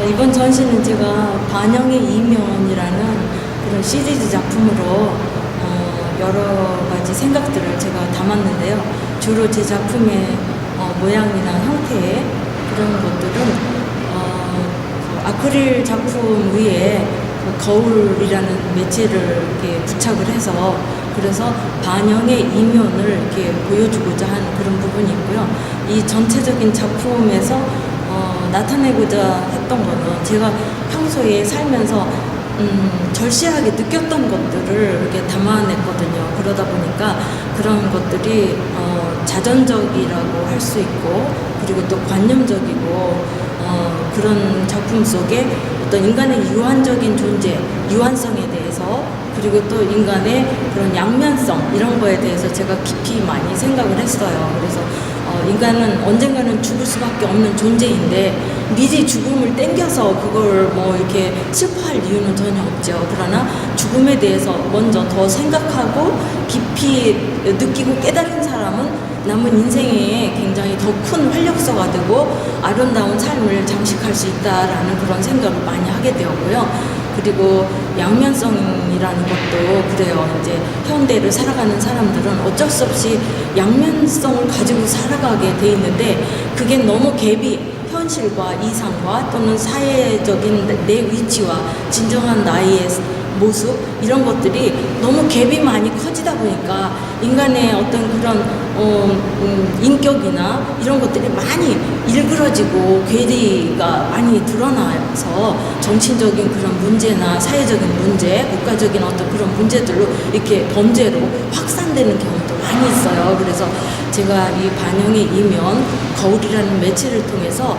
이번 전시는 제가 반영의 이면이라는 그런 시리즈 작품으로 여러 가지 생각들을 제가 담았는데요. 주로 제 작품의 모양이나 형태 그런 것들은 그 아크릴 작품 위에 그 거울이라는 매체를 이렇게 부착을 해서 그래서 반영의 이면을 이렇게 보여주고자 하는 그런 부분이 있고요. 이 전체적인 작품에서 나타내고자 했던 거는 제가 평소에 살면서 절실하게 느꼈던 것들을 이렇게 담아냈거든요. 그러다 보니까 그런 것들이 자전적이라고 할 수 있고 그리고 또 관념적이고 그런 작품 속에 어떤 인간의 유한적인 존재, 유한성에 대해서 그리고 또 인간의 그런 양면성 이런 거에 대해서 제가 깊이 많이 생각을 했어요. 그래서 인간은 언젠가는 죽을 수밖에 없는 존재인데 미리 죽음을 땡겨서 그걸 뭐 이렇게 슬퍼할 이유는 전혀 없죠. 그러나 죽음에 대해서 먼저 더 생각하고 깊이 느끼고 깨달은 사람은 남은 인생에 굉장히 더 큰 활력소가 되고 아름다운 삶을 장식할 수 있다라는 그런 생각을 많이 하게 되었고요. 그리고 양면성이라는 것도 그래요. 이제 현대를 살아가는 사람들은 어쩔 수 없이 양면성을 가지고 살아가게 돼 있는데 그게 너무 갭이 현실과 이상과 또는 사회적인 내 위치와 진정한 나의 모습 이런 것들이 너무 갭이 많이 커지다 보니까 인간의 어떤 그런 인격이나 이런 것들이 많이 일그러지고 괴리가 많이 드러나서 정치적인 그런 문제나 사회적인 문제, 국가적인 어떤 그런 문제들로 이렇게 범죄로 확산되는 경우도 많이 있어요. 그래서 제가 이 반영의 이면, 거울이라는 매체를 통해서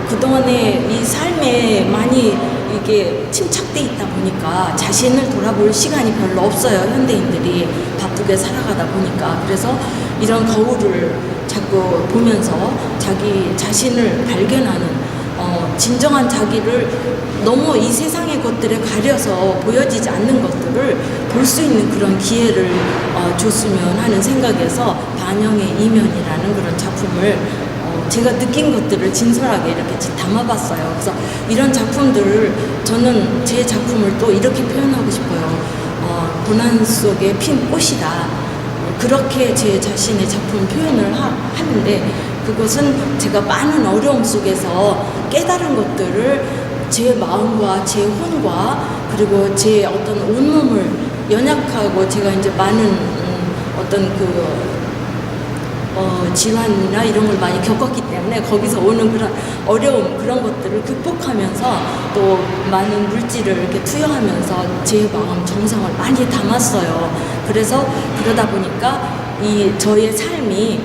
그동안의 이 삶에 많이 이게 침착돼 있다 보니까 자신을 돌아볼 시간이 별로 없어요. 현대인들이 바쁘게 살아가다 보니까. 그래서 이런 거울을 자꾸 보면서 자기 자신을 발견하는 진정한 자기를 너무 이 세상의 것들에 가려서 보여지지 않는 것들을 볼 수 있는 그런 기회를 줬으면 하는 생각에서 반영의 이면이라는 그런 작품을 제가 느낀 것들을 진솔하게 이렇게 담아봤어요. 그래서 이런 작품들을 저는 제 작품을 또 이렇게 표현하고 싶어요. 고난 속에 핀 꽃이다. 그렇게 제 자신의 작품 표현을 하는데 그것은 제가 많은 어려움 속에서 깨달은 것들을 제 마음과 제 혼과 그리고 제 어떤 온몸을 연약하고 제가 이제 많은 어떤 질환이나 이런 걸 많이 겪었기 때문에 거기서 오는 그런 어려움 그런 것들을 극복하면서 또 많은 물질을 이렇게 투여하면서 제 마음 정성을 많이 담았어요. 그래서 그러다 보니까 이 저의 삶이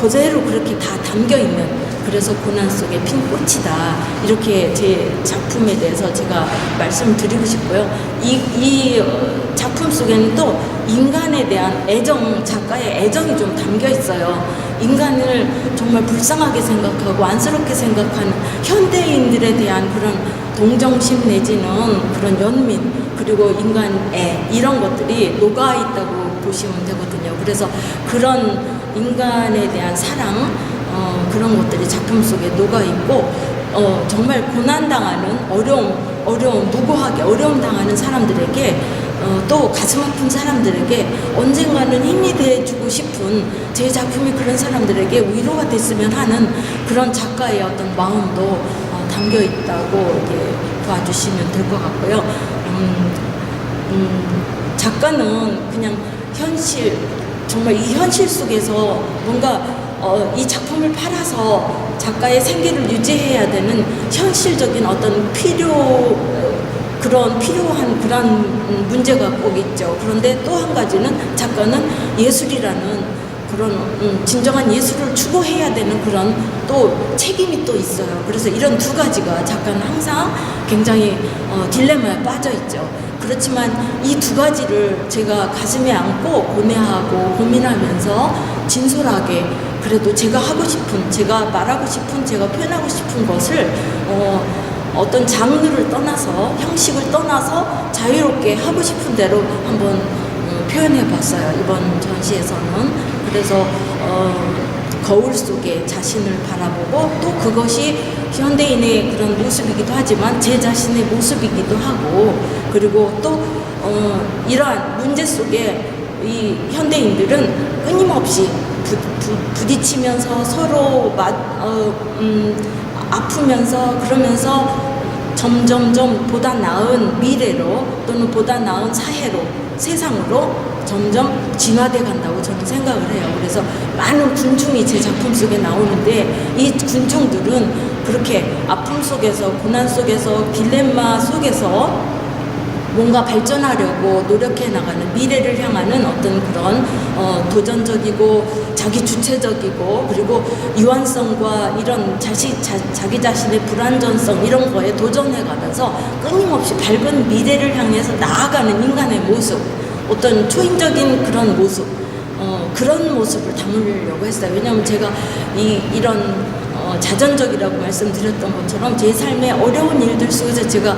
그대로 그렇게 다 담겨 있는 그래서 고난 속에 핀 꽃이다 이렇게 제 작품에 대해서 제가 말씀을 드리고 싶고요. 이 작품 속에는 또 인간에 대한 애정, 작가의 애정이 좀 담겨 있어요. 인간을 정말 불쌍하게 생각하고 안쓰럽게 생각하는 현대인들에 대한 그런 동정심 내지는 그런 연민 그리고 인간애 이런 것들이 녹아 있다고 보시면 되거든요. 그래서 그런 인간에 대한 사랑 그런 것들이 작품 속에 녹아 있고 정말 고난당하는 어려움 무고하게 어려움 당하는 사람들에게 또 가슴 아픈 사람들에게 언젠가는 힘이 돼주고 싶은 제 작품이 그런 사람들에게 위로가 됐으면 하는 그런 작가의 어떤 마음도 담겨 있다고 이렇게 봐주시면 될 것 같고요. 작가는 그냥 현실 정말 이 현실 속에서 뭔가 이 작품을 팔아서 작가의 생계를 유지해야 되는 현실적인 어떤 필요한 그런 문제가 꼭 있죠. 그런데 또 한 가지는 작가는 예술이라는 그런 진정한 예술을 추구해야 되는 그런 또 책임이 또 있어요. 그래서 이런 두 가지가 작가는 항상 굉장히 딜레마에 빠져 있죠. 그렇지만 이 두 가지를 제가 가슴에 안고 고뇌하고 고민하면서 진솔하게 그래도 제가 하고 싶은, 제가 말하고 싶은, 제가 표현하고 싶은 것을 어떤 장르를 떠나서 형식을 떠나서 자유롭게 하고 싶은 대로 한번 표현해 봤어요. 이번 전시에서는. 그래서 거울 속에 자신을 바라보고 또 그것이 현대인의 그런 모습이기도 하지만 제 자신의 모습이기도 하고 그리고 또 이러한 문제 속에 이 현대인들은 끊임없이 부딪히면서 서로 아프면서 그러면서 점점점 보다 나은 미래로 또는 보다 나은 사회로 세상으로 점점 진화돼 간다고 저는 생각을 해요. 그래서 많은 군중이 제 작품 속에 나오는데 이 군중들은 그렇게 아픔 속에서 고난 속에서 딜레마 속에서 뭔가 발전하려고 노력해 나가는 미래를 향하는 어떤 그런 도전적이고 자기 주체적이고 그리고 유한성과 이런 자기 자신의 불완전성 이런 거에 도전해 가면서 끊임없이 밝은 미래를 향해서 나아가는 인간의 모습 어떤 초인적인 그런 모습 그런 모습을 담으려고 했어요. 왜냐하면 제가 이런 자전적이라고 말씀드렸던 것처럼 제 삶의 어려운 일들 속에서 제가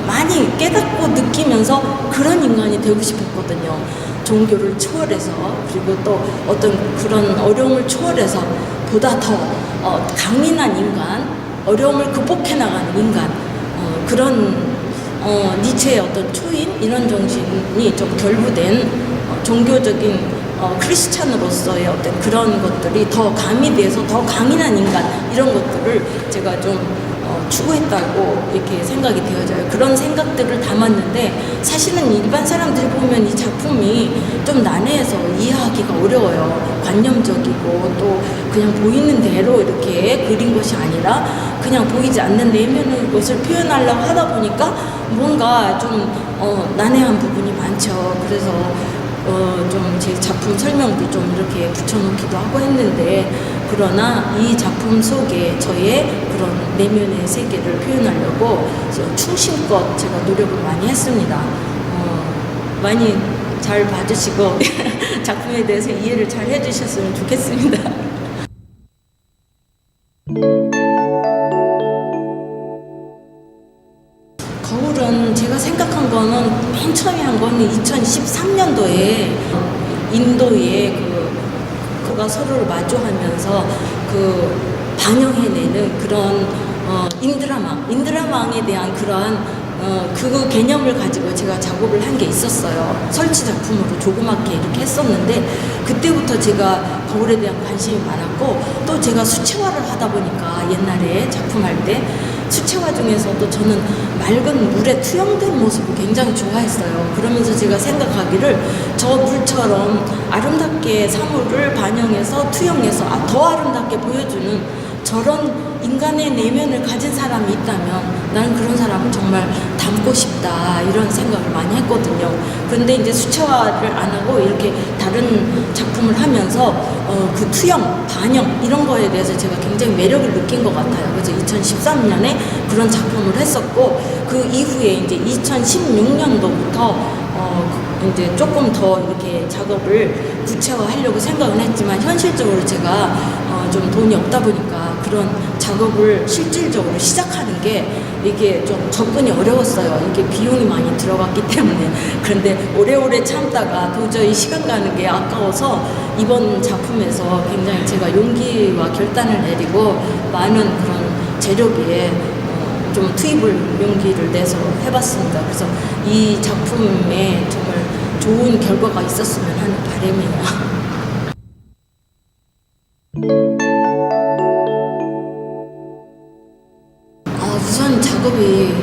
많이 깨닫고 느끼면서 그런 인간이 되고 싶었거든요. 종교를 초월해서 그리고 또 어떤 그런 어려움을 초월해서 보다 더 강인한 인간, 어려움을 극복해 나가는 인간 그런 니체의 어떤 초인 이런 정신이 좀 결부된 종교적인 크리스찬으로서의 어떤 그런 것들이 더 가미돼서 더 강인한 인간 이런 것들을 제가 좀 추구했다고 이렇게 생각이 되어져요. 그런 생각들을 담았는데 사실은 일반 사람들이 보면 이 작품이 좀 난해해서 이해하기가 어려워요. 관념적이고 또 그냥 보이는 대로 이렇게 그린 것이 아니라 그냥 보이지 않는 내면의 것을 표현하려고 하다 보니까 뭔가 좀 난해한 부분이 많죠. 그래서 좀 제 작품 설명도 좀 이렇게 붙여놓기도 하고 했는데 그러나 이 작품 속에 저의 그런 내면의 세계를 표현하려고 충심껏 제가 노력을 많이 했습니다. 많이 잘 봐주시고 작품에 대해서 이해를 잘 해주셨으면 좋겠습니다. 거울은 제가 생각한 거는 맨 처음에 한 거는 2013년도에 인도의 그가 서로를 마주하면서 반영해내는 그런 인드라망에 대한 그러한 그 개념을 가지고 제가 작업을 한 게 있었어요. 설치 작품으로 조그맣게 이렇게 했었는데 그때부터 제가 거울에 대한 관심이 많았고 또 제가 수채화를 하다 보니까 옛날에 작품할 때 수채화 중에서도 저는 맑은 물에 투영된 모습을 굉장히 좋아했어요. 그러면서 제가 생각하기를 저 물처럼 아름답게 사물을 반영해서 투영해서 더 아름답게 보여주는 저런 인간의 내면을 가진 사람이 있다면 나는 그런 사람을 정말 닮고 싶다 이런 생각을 많이 했거든요. 그런데 이제 수채화를 안 하고 이렇게 다른 작품을 하면서 그 투영, 반영 이런 거에 대해서 제가 굉장히 매력을 느낀 것 같아요. 그래서 2013년에 그런 작품을 했었고 그 이후에 이제 2016년도부터 이제 조금 더 이렇게 작업을 구체화하려고 생각은 했지만 현실적으로 제가 좀 돈이 없다 보니까 그런 작업을 실질적으로 시작하는 게 이게 좀 접근이 어려웠어요. 이게 비용이 많이 들어갔기 때문에. 그런데 오래오래 참다가 도저히 시간 가는 게 아까워서 이번 작품에서 굉장히 제가 용기와 결단을 내리고 많은 그런 재료비에 좀 투입을 용기를 내서 해봤습니다. 그래서 이 작품에 정말 좋은 결과가 있었으면 하는 바람이에요. 우선 작업이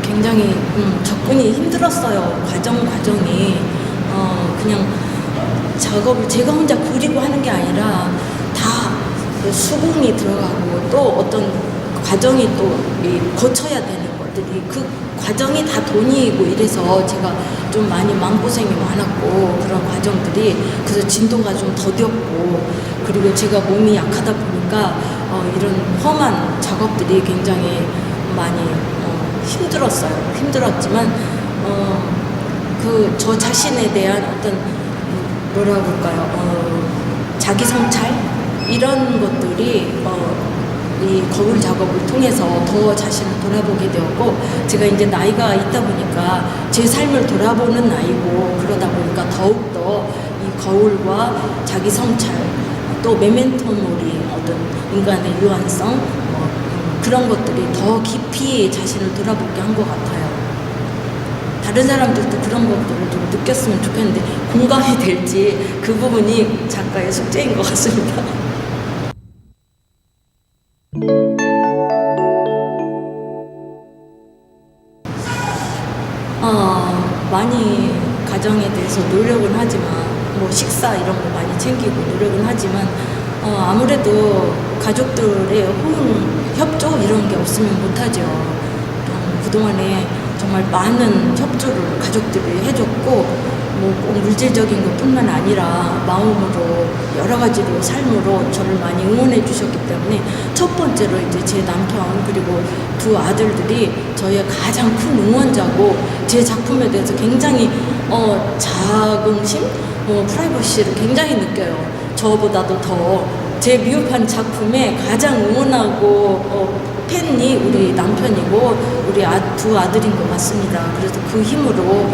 굉장히 접근이 힘들었어요. 과정이 그냥 작업을 제가 혼자 그리고 하는 게 아니라 다 수긍이 들어가고 또 어떤 과정이 또 거쳐야 되는 것들이 그 과정이 다 돈이고 이래서 제가 좀 많이 마음고생이 많았고 그런 과정들이 그래서 진도가 좀 더뎠고 그리고 제가 몸이 약하다 보니까 이런 험한 작업들이 굉장히 많이 힘들었지만 저 자신에 대한 어떤 뭐라고 할까요? 자기 성찰 이런 것들이 이 거울 작업을 통해서 더 자신을 돌아보게 되었고 제가 이제 나이가 있다 보니까 제 삶을 돌아보는 나이고 그러다 보니까 더욱더 이 거울과 자기 성찰 또 메멘토 모리, 어떤 인간의 유한성, 그런 것들이 더 깊이 자신을 돌아보게 한 것 같아요. 다른 사람들도 그런 것들을 좀 느꼈으면 좋겠는데 공감이 될지 그 부분이 작가의 숙제인 것 같습니다. 많이 가정에 대해서 노력은 하지만 뭐 식사 이런 거 많이 챙기고 노력은 하지만 아무래도 가족들의 호응, 협조 이런 게 없으면 못하죠. 그동안에 정말 많은 협조를 가족들이 해줬고 뭐 꼭 물질적인 것뿐만 아니라 마음으로 여러 가지로 삶으로 저를 많이 응원해 주셨기 때문에 첫 번째로 이제 제 남편 그리고 두 아들들이 저의 가장 큰 응원자고 제 작품에 대해서 굉장히 자긍심, 프라이버시를 굉장히 느껴요. 저보다도 더 제 미흡한 작품에 가장 응원하고 팬이 우리 남편이고 우리 두 아들인 것 같습니다. 그래서 그 힘으로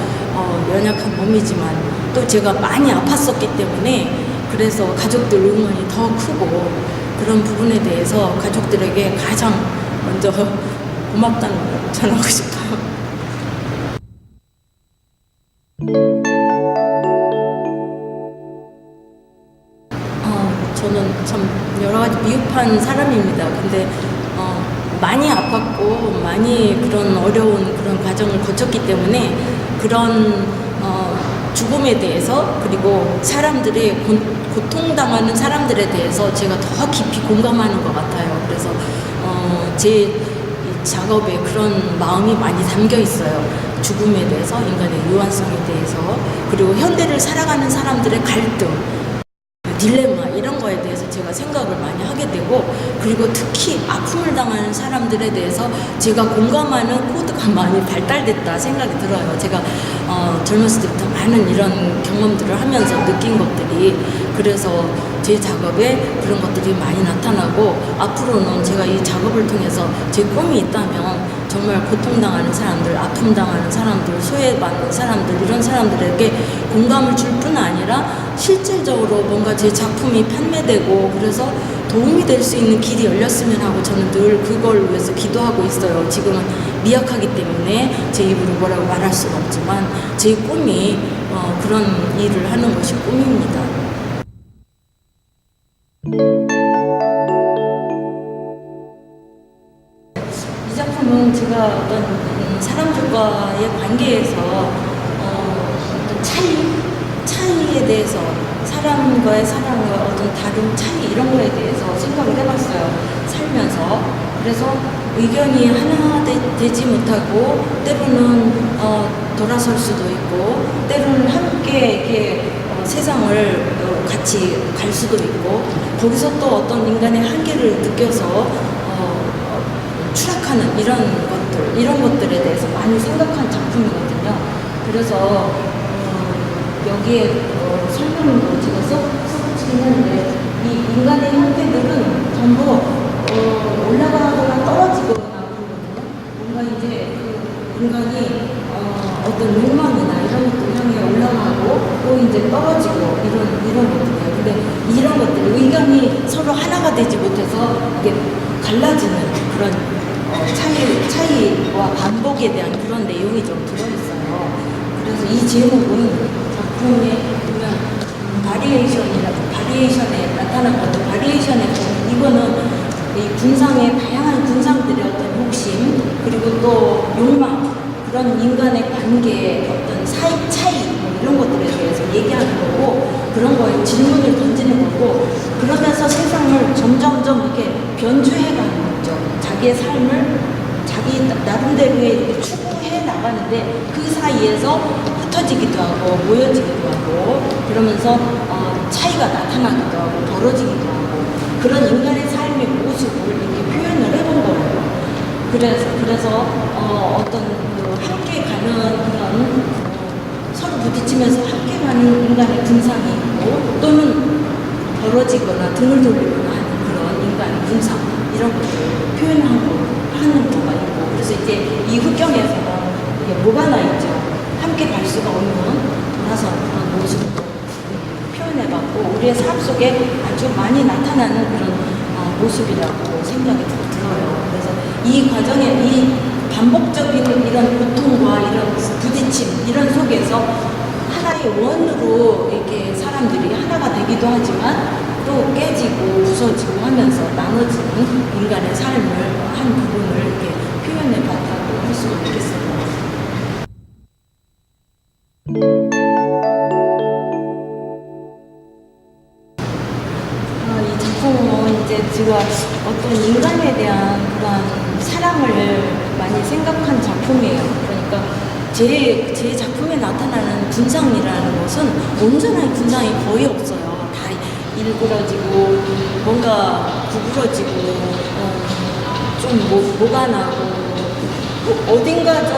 연약한 몸이지만 또 제가 많이 아팠었기 때문에 그래서 가족들 응원이 더 크고 그런 부분에 대해서 가족들에게 가장 먼저 고맙다는 걸 전하고 싶어요. 저는 참 여러 가지 미흡한 사람입니다. 근데 많이 아팠고 많이 그런 어려운 그런 과정을 거쳤기 때문에 그런 죽음에 대해서 그리고 사람들이 고통당하는 사람들에 대해서 제가 더 깊이 공감하는 것 같아요. 그래서 제 작업에 그런 마음이 많이 담겨 있어요. 죽음에 대해서, 인간의 유한성에 대해서, 그리고 현대를 살아가는 사람들의 갈등, 딜레마 이런 거에 대해서 제가 생각을 많이 하게 되고 그리고 특히 아픔을 당하는 사람들에 대해서 제가 공감하는 코드가 많이 발달됐다 생각이 들어요. 제가 젊었을 때부터 많은 이런 경험들을 하면서 느낀 것들이 그래서 제 작업에 그런 것들이 많이 나타나고 앞으로는 제가 이 작업을 통해서 제 꿈이 있다면 정말 고통당하는 사람들, 아픔 당하는 사람들, 소외받는 사람들 이런 사람들에게 공감을 줄 뿐 아니라 실질적으로 뭔가 제 작품이 판매되고 그래서 도움이 될 수 있는 길이 열렸으면 하고 저는 늘 그걸 위해서 기도하고 있어요. 지금은 미약하기 때문에 제 입으로 뭐라고 말할 수는 없지만 제 꿈이 그런 일을 하는 것이 꿈입니다. 이 작품은 제가 어떤 사람들과의 관계에서 어떤 차이에 대해서 사람과의 사랑과 어떤 다른 차이 이런 거에 대해서 생각을 해봤어요. 살면서. 그래서 의견이 하나 되지 못하고 때로는 돌아설 수도 있고 때로는 함께 이렇게 세상을 같이 갈 수도 있고 거기서 또 어떤 인간의 한계를 느껴서 추락하는 이런 것들에 대해서 많이 생각한 작품이거든요. 그래서 여기에 설명도 제가 써붙이긴 하는데 이 인간의 형태들은 전부 올라가거나 떨어지거나 그러거든요. 뭔가 이제 그 인간이 어떤 욕망이나 이런 것들 향해 올라가고 또 이제 떨어지고 이런 것들이에요. 근데 이런 것들 의견이 서로 하나가 되지 못해서 이게 갈라지는 그런 차이와 반복에 대한 그런 내용이 좀 들어있어요. 그래서 이 제목은 작품에 보면 바리에이션에 나타난 것들, 바리에이션에 보면 이거는 이 군상의 다양한 군상들의 어떤 욕심 그리고 또 욕망 그런 인간의 관계의 어떤 차이 뭐 이런 것들에 대해서 얘기하는 거고 그런 거에 질문을 던지는 거고 그러면서 세상을 점점점 이렇게 변주해가는 거죠. 자기의 삶을 자기 나름대로의 이렇게 추구해 나가는데 그 사이에서 흩어지기도 하고 모여지기도 하고 그러면서 차이가 나타나기도 하고 벌어지기도 하고 그런 인간의 삶의 모습을 이렇게 표현을 해본 거예요. 그래서 어떤 함께 가는 그런 서로 부딪히면서 함께 가는 인간의 군상이 있고 또는 벌어지거나 등을 돌리거나 하는 그런 인간의 군상 이런 것들을 하는 거가 있고 그래서 이제 이 흑경에서 이게 뭐가 나 있죠. 함께 갈 수가 없는 돌아서는 그런 모습을 표현해봤고 우리의 삶 속에 아주 많이 나타나는 그런 모습이라고 생각이 들어요. 그래서 이 과정에 이 반복적인 이런 고통과 이런 부딪힘 이런 속에서 하나의 원으로 이렇게 사람들이 하나가 되기도 하지만 또 깨지고 부서지고 하면서 나눠지는 인간의 삶을 한 부분을 이렇게 표현해 봤다고 할 수가 있겠습니다. 이 작품은 이제 제가 어떤 인간에 대한 그런 사랑을 많이 생각한 작품이에요. 그러니까 제 작품에 나타나는 군상이라는 것은 온전한 군상이 거의 없어요. 다 일그러지고 뭔가 구부러지고 좀 뭐가 나고 어딘가 좀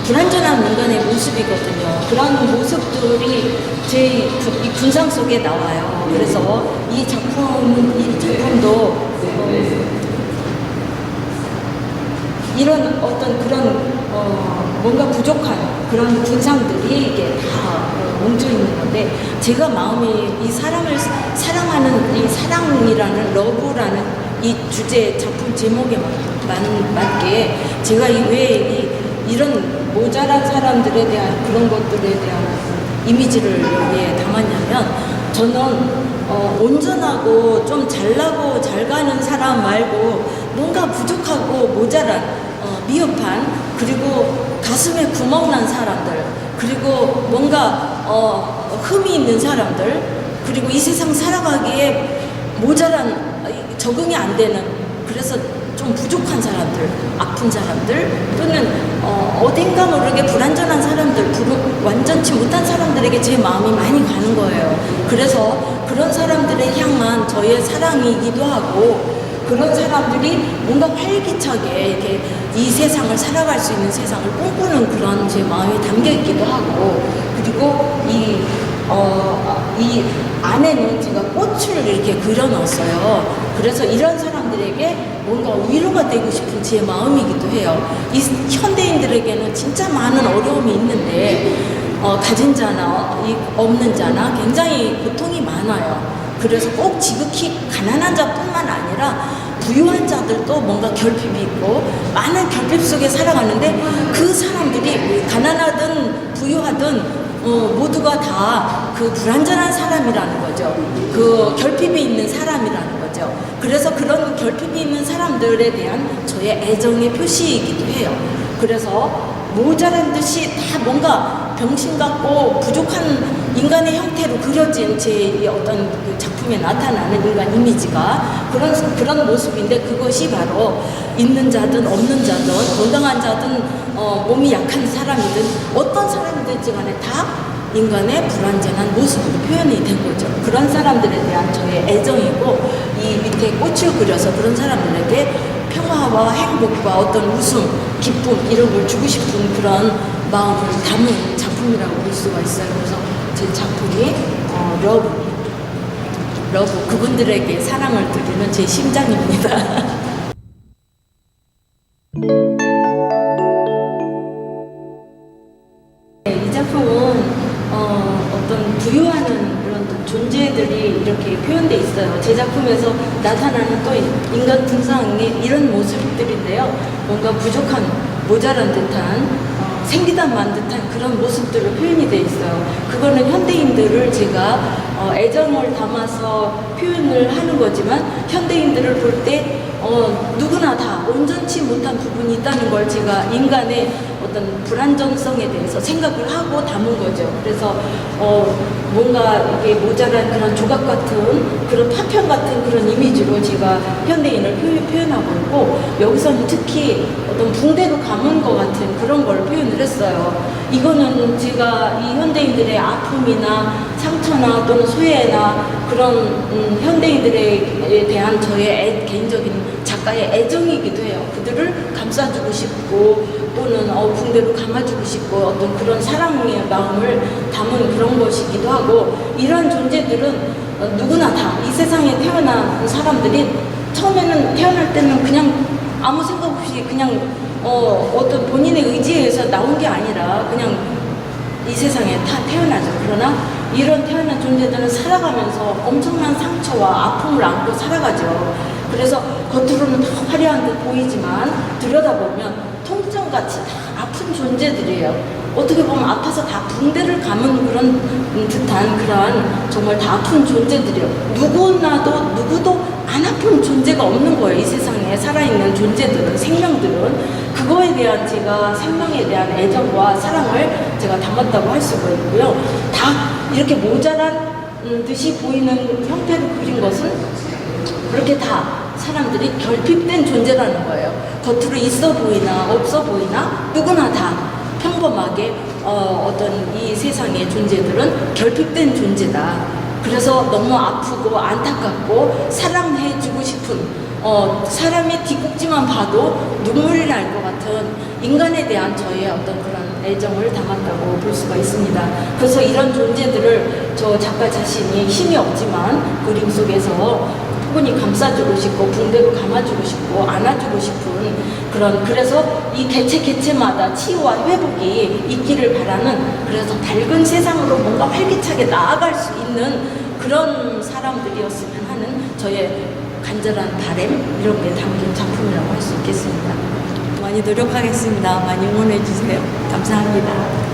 불완전한 인간의 모습이거든요. 그런 모습들이 제 이 군상 속에 나와요. 그래서 이 작품도 이런 어떤 그런 뭔가 부족한 그런 군상들이 이게 다 뭉쳐 있는 건데, 제가 마음이 이 사람을 사랑하는 이 사랑이라는 러브라는 이 주제 작품 제목에 맞게 제가 왜 이런 모자란 사람들에 대한 그런 것들에 대한 이미지를 여기에 담았냐면, 저는 온전하고 좀 잘나고 잘 가는 사람 말고 뭔가 부족하고 모자란 미흡한, 그리고 가슴에 구멍 난 사람들, 그리고 뭔가 흠이 있는 사람들, 그리고 이 세상 살아가기에 모자란 적응이 안 되는, 그래서 좀 부족한 사람들, 아픈 사람들, 또는 어딘가 모르게 불완전한 사람들, 완전치 못한 사람들에게 제 마음이 많이 가는 거예요. 그래서 그런 사람들에 향한 저의 사랑이기도 하고, 그런 사람들이 뭔가 활기차게 이렇게 이 세상을 살아갈 수 있는 세상을 꿈꾸는 그런 제 마음이 담겨 있기도 하고, 그리고 이 안에는 제가 꽃을 이렇게 그려놨어요. 그래서 이런 사람들에게 뭔가 위로가 되고 싶은 제 마음이기도 해요. 이 현대인들에게는 진짜 많은 어려움이 있는데 가진 자나 없는 자나 굉장히 고통이 많아요. 그래서 꼭 지극히 가난한 자뿐만 아니라 부유한 자들도 뭔가 결핍이 있고 많은 결핍 속에 살아가는데, 그 사람들이 가난하든 부유하든 모두가 다 그 불완전한 사람이라는 거죠. 그 결핍이 있는 사람이라는 거죠. 그래서 그런 결핍이 있는 사람들에 대한 저의 애정의 표시이기도 해요. 그래서 모자란 듯이 다 뭔가 병신 같고 부족한 인간의 형태로 그려진 제 어떤 그 작품에 나타나는 인간 이미지가 그런 모습인데, 그것이 바로 있는 자든 없는 자든 건강한 자든 몸이 약한 사람이든 어떤 사람이든지 간에 다 인간의 불완전한 모습으로 표현이 된 거죠. 그런 사람들에 대한 저의 애정이고, 이 밑에 꽃을 그려서 그런 사람들에게 평화와 행복과 어떤 웃음, 기쁨 이런 걸 주고 싶은 그런 마음을 담은 작품이라고 볼 수가 있어요. 그래서 제 작품이 러브, 그분들에게 사랑을 드리는 제 심장입니다. 이 작품은 어떤 부유하는 그런 존재들이 이렇게 표현돼 있어요. 제 작품에서 나타나는 또 인간 군상의 이런 모습들인데요. 뭔가 부족한, 모자란 듯한, 생기단만 듯한 그런 모습들로 표현이 돼 있어요. 그거는 현대인들을 제가 애정을 담아서 표현을 하는 거지만, 현대인들을 볼 때 누구나 다 온전치 못한 부분이 있다는 걸 제가 인간의 어떤 불완전성에 대해서 생각을 하고 담은 거죠. 그래서 뭔가 이게 모자란 그런 조각 같은 그런 파편 같은 그런 이미지로 제가 현대인을 표현하고 있고, 여기서는 특히 어떤 붕대로 감은 것 같은 그런 걸 표현을 했어요. 이거는 제가 이 현대인들의 아픔이나 상처나 또는 소외나 그런 현대인들에 대한 저의 개인적인 작가의 애정이기도 해요. 그들을 감싸주고 싶고, 또는 붕대로 감아주고 싶고, 어떤 그런 사랑의 마음을 담은 그런 것이기도 하고, 이런 존재들은 누구나 다 이 세상에 태어난 사람들이 처음에는 태어날 때는 그냥 아무 생각 없이 그냥 어떤 본인의 의지에 의해서 나온 게 아니라 그냥 이 세상에 다 태어나죠. 그러나 이런 태어난 존재들은 살아가면서 엄청난 상처와 아픔을 안고 살아가죠. 그래서 겉으로는 다 화려한 듯 보이지만 들여다보면 통증같이 다 아픈 존재들이에요. 어떻게 보면 아파서 다 붕대를 감은 그런 듯한 그런 정말 다 아픈 존재들이에요. 누구도 안 아픈 존재가 없는 거예요. 이 세상에 살아있는 존재들은, 생명들은. 그거에 대한 제가 생명에 대한 애정과 사랑을 제가 담았다고 할 수가 있고요. 다 이렇게 모자란 듯이 보이는 형태로 그린 것은 그렇게 다 사람들이 결핍된 존재라는 거예요. 겉으로 있어 보이나 없어 보이나 누구나 다 평범하게 어떤 이 세상의 존재들은 결핍된 존재다. 그래서 너무 아프고 안타깝고 사랑해주고 싶은 사람의 뒷꼭지만 봐도 눈물이 날 것 같은 인간에 대한 저의 어떤 그런 애정을 담았다고 볼 수가 있습니다. 그래서 이런 존재들을 저 작가 자신이 힘이 없지만 그림 속에서 포근히 감싸주고 싶고 붕대로 감아주고 싶고 안아주고 싶은 그래서 이 개체마다 치유와 회복이 있기를 바라는, 그래서 밝은 세상으로 뭔가 활기차게 나아갈 수 있는 그런 사람들이었으면 하는 저의 간절한 바람, 이런 게 담긴 작품이라고 할 수 있겠습니다. 많이 노력하겠습니다. 많이 응원해 주세요. 감사합니다.